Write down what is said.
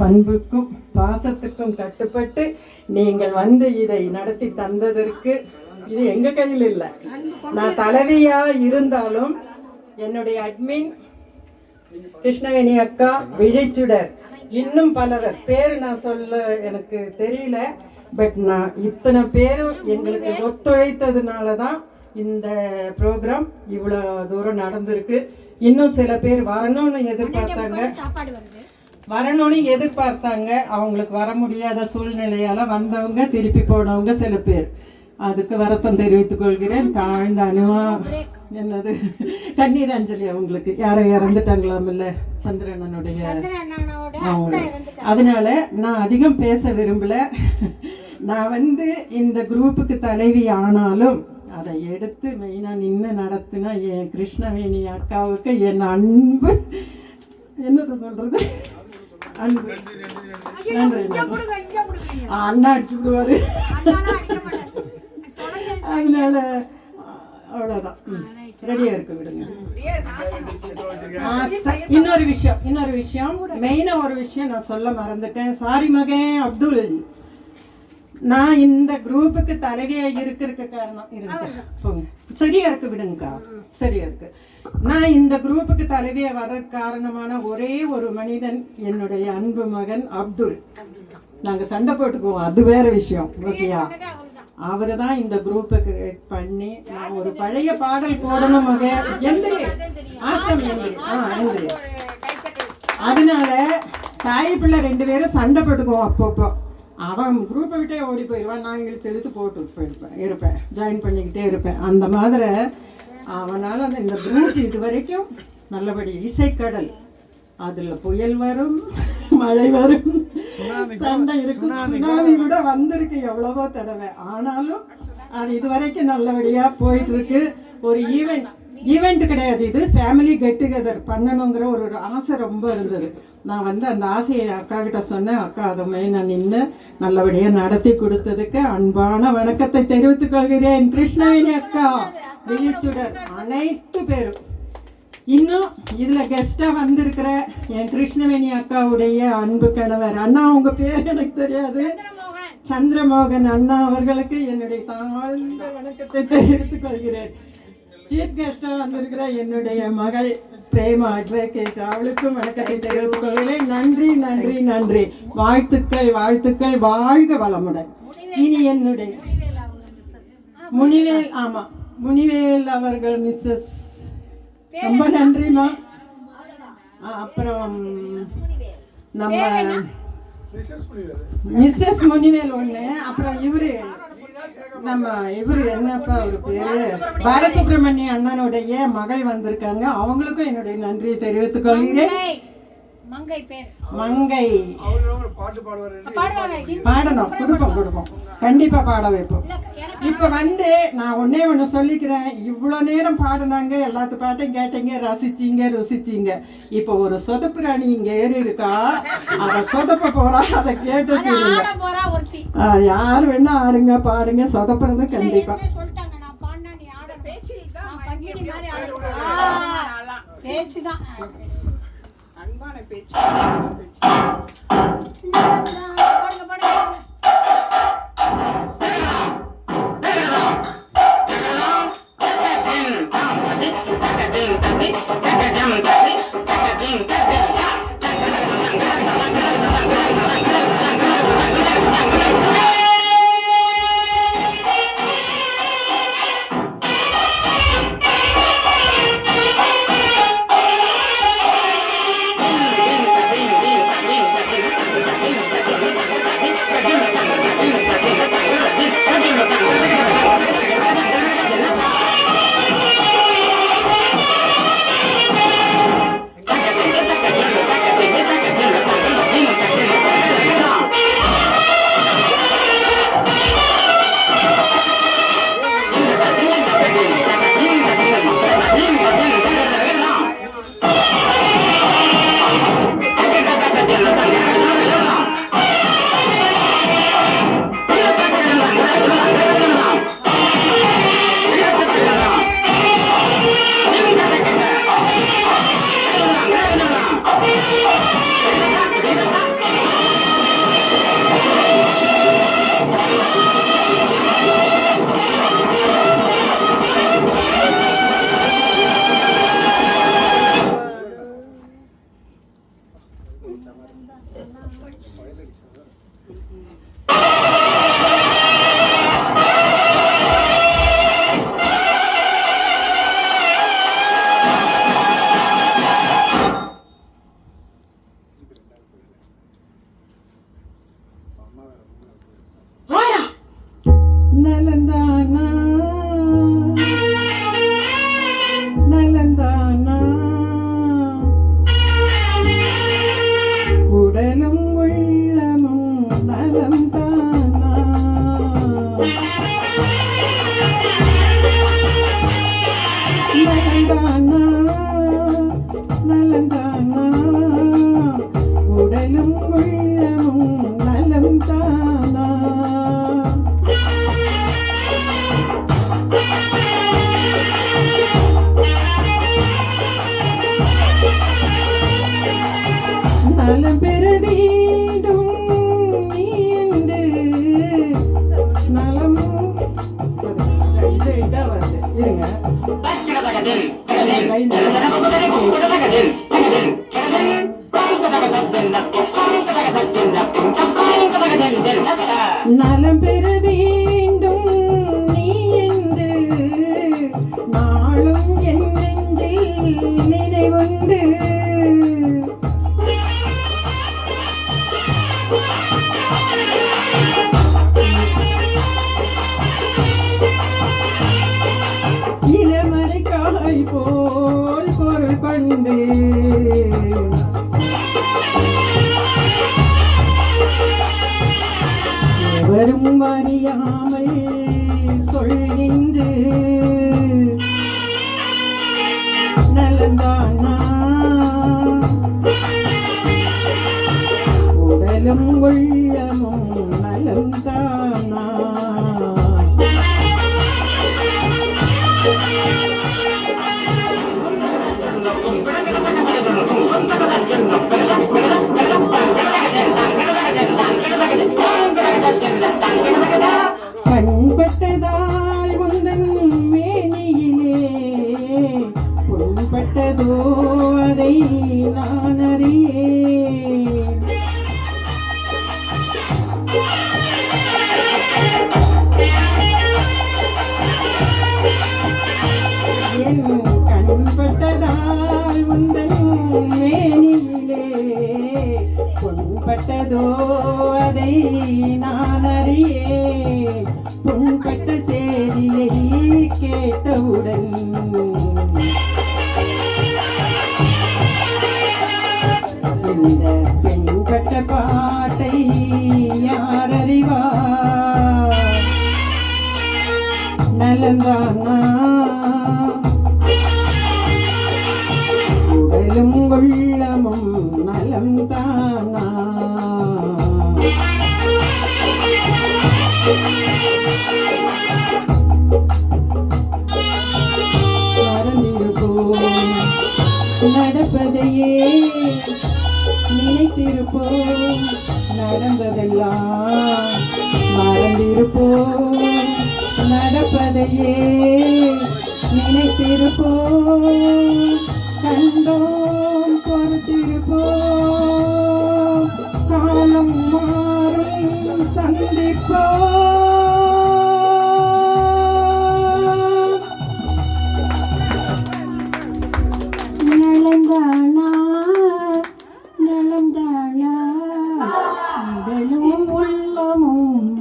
பண்புக்கும் பாசத்துக்கும் கட்டுப்பட்டு நீங்கள் வந்து இதை நடத்தி தந்ததற்கு இது எங்கள் கையில் இல்லை. நான் தலைவியாக இருந்தாலும் என்னுடைய அட்மின் கிருஷ்ணவேணி அக்கா, விழிச்சுடர், இன்னும் பலவர் பேர் நான் சொல்ல எனக்கு தெரியல. பட் நான் இத்தனை பேரும் எங்களுக்கு ஒத்துழைத்ததுனால தான் இந்த ப்ரோக்ராம் இவ்வளோ தூரம் நடந்திருக்கு. இன்னும் சில பேர் வரணும்னு எதிர்பார்த்தாங்க. அவங்களுக்கு வர முடியாத சூழ்நிலையால் வந்தவங்க திருப்பி போனவங்க சில பேர். அதுக்கு வருத்தம் தெரிவித்துக் கொள்கிறேன். தாழ்ந்த என்னது கண்ணீர் அஞ்சலி அவங்களுக்கு யாரை இறந்துட்டாங்களாம் இல்லை, சந்திரனனுடைய அவங்க. அதனால நான் அதிகம் பேச விரும்பல. நான் இந்த குரூப்புக்கு தலைவி ஆனாலும் அதை எடுத்து மெயினாக நின்று நடத்தினா என் கிருஷ்ணவேணி அக்காவுக்கு என் அன்பு, என்னத்தை சொல்றது, அன்பு. நன்றி. அண்ணா அடிச்சு விடுவாரு. அதனால அவ்வளோதான், ரெடியாக இருக்கு, விடுங்க. இன்னொரு விஷயம் மெயினாக ஒரு விஷயம் நான் சொல்ல மறந்துட்டேன். சாரி மகன் அப்துல், நான் இந்த குரூப்புக்கு தலைவியாக இருக்கிறதுக்கு காரணம் சரியா இருக்கு, விடுங்கக்கா, சரியா இருக்கு. நான் இந்த குரூப்புக்கு தலைவியாக வர்ற காரணமான ஒரே ஒரு மனிதன் என்னுடைய அன்பு மகன் அப்துல். நாங்கள் சண்டை போட்டுக்குவோம், அது வேற விஷயம், ஓகேயா? அவரு தான் இந்த குரூப்பை கிரியேட் பண்ணி நான் ஒரு பழைய பாடல் போடணும் மகன் எந்திரி ஆசம் எந்திரி. அதனால தாய் பிள்ளை 2 பேரும் சண்டை போட்டுக்குவோம். அப்பப்போ அவன் குரூப்பை விட்டே ஓடி போயிடுவான், நான் இழுத்து போட்டு இருப்பேன், ஜாயின் பண்ணிக்கிட்டே இருப்பேன். அந்த மாதிரி அவனால் இந்த குரூப் இது வரைக்கும் நல்லபடி இசைக்கடல், அதில் புயல் வரும், மழை வரும், சண்டை இருக்கும், சுனாமி கூட வந்திருக்கு எவ்வளவோ தடவை. ஆனாலும் அது இதுவரைக்கும் நல்லபடியாக போயிட்டு இருக்கு. ஒரு ஈவெண்ட் கிடையாது, இது ஃபேமிலி கெட் டுகெதர் பண்ணணுங்கிற ஒரு ஆசை ரொம்ப இருந்தது. நான் அந்த ஆசையை அக்கா கிட்ட சொன்னேன். அக்கா அதை மெயினாக நின்று நல்லபடியாக நடத்தி கொடுத்ததுக்கு அன்பான வணக்கத்தை தெரிவித்துக் கொள்கிறேன். கிருஷ்ணவேணி அக்கா, விழிச்சுடர், அனைத்து பேரும். இன்னும் இதில் கெஸ்ட்டாக வந்திருக்கிற என் கிருஷ்ணவேணி அக்காவுடைய அன்பு கணவர் அண்ணா, உங்க பேர் எனக்கு தெரியாது, சந்திரமோகன் அண்ணா அவர்களுக்கு என்னுடைய தாழ்ந்த வணக்கத்தை தெரிவித்துக் கொள்கிறேன். சீஃப் கெஸ்டாக வந்திருக்கிற என்னுடைய மகள் பிரேமா அட்வொகேட், அவளுக்கும் வணக்கத்தை தெரிவித்துக் கொள்கிறேன். நன்றி நன்றி நன்றி. வாழ்த்துக்கள் வாழ்த்துக்கள், வாழ்க வளமுடன். இனி என்னுடைய முனிவேல், ஆமாம் முனிவேல் அவர்கள் மிஸ்ஸஸ், ரொம்ப நன்றிமா. அப்புறம் நம்ம மிஸ்ஸஸ் முனிவேல் ஒன்று, அப்புறம் இவரு என்னப்பா ஒரு பேரு, பாலசுப்ரமணிய அண்ணனுடைய மகள் வந்திருக்காங்க. அவங்களுக்கும் என்னுடைய நன்றியை தெரிவித்துக் கொள்கிறேன். மங்கை பாடணும், கொடுப்போம், கண்டிப்பா பாட வைப்போம். இப்ப நான் ஒண்ணு சொல்லிக்கிறேன். இவ்வளவு நேரம் பாடினாங்க, எல்லாத்து பாட்டையும் கேட்டீங்க, ரசிச்சீங்க, ருசிச்சீங்க. இப்ப ஒரு சொதப்பு ராணி இங்க ஏறி இருக்கா, அத சொதப்ப போறா, அதை கேட்டு சொல்லுங்க. யார் வேணா ஆடுங்க, பாடுங்க, சொதப்புறதும் கண்டிப்பா. அன்பான பேச்சு. நலந்தானா நலந்தானா உடலும் உள்ளமும் நலம்தானா நலந்தானா நலந்தானா உடலும் உள்ளமும் நலம்தானா நலம் பெற வேண்டும் நீ என்று நலம் இதா வருது இருங்க நலம் பெற வேண்டும் நீ என்று நாளும் என் நெஞ்சில் நினைவுண்டு இளமரைக்காய் போல் பொருள் கொண்டு எவரும் அறியாமல் சொல்கின்ற நலந்தானா உடலும் உள்ளமும் நலம்தானா கண்பட்டதால் உந்தன் மேனியிலே புண்பட்டதோ அதை நான் அறியேன் என் கண்பட்டதால் உந்தன் மேனியிலே புண்பட்டதோ அதை நான் அறியேன் புண்பட்ட செய்தியை கேட்டவுடன் இந்த பெண்பட்ட பாட்டை யார் அறிவார் நலந்தானா உடலும் உள்ளமும் நலம்தானா மறந்திருப்போம் நடப்பதையே நினைத்திருப்போம் நடந்ததெல்லாம் மறந்திருப்போம் நடப்பதையே நினைத்திருப்போம் கண்டோம் பொறுத்திருப்போம் காலம் மாறும் சந்திப்போம் நலந்தானா நலந்தானா உடலும் உள்ளமும்